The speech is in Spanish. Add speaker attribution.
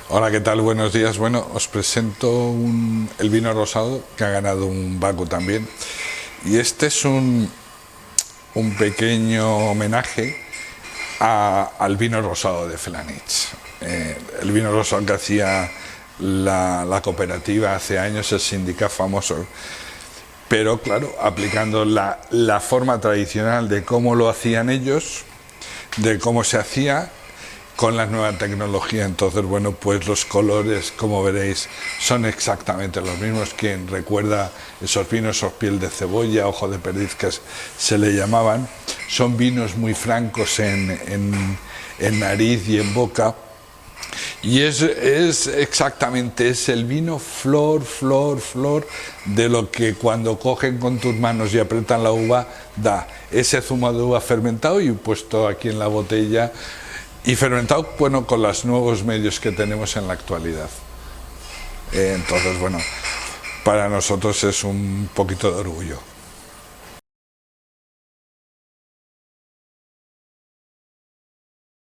Speaker 1: Hola, ¿qué tal? Buenos días. Bueno, os presento el vino rosado que ha ganado un Baco también. Y este es un pequeño homenaje al vino rosado de Felanitx. El vino rosado que hacía la cooperativa hace años, el sindicato famoso. Pero claro, aplicando la forma tradicional de cómo lo hacían ellos, de cómo se hacía, con la nueva tecnología. Entonces, bueno, pues los colores, como veréis, son exactamente los mismos. Quien recuerda esos vinos, esos piel de cebolla, ojo de perdiz, que se le llamaban, son vinos muy francos en nariz y en boca. Y es exactamente, es el vino flor de lo que cuando cogen con tus manos y apretan la uva, da ese zumo de uva fermentado y puesto aquí en la botella. Y fermentado, bueno, con los nuevos medios que tenemos en la actualidad. Entonces, bueno, para nosotros es un poquito de orgullo.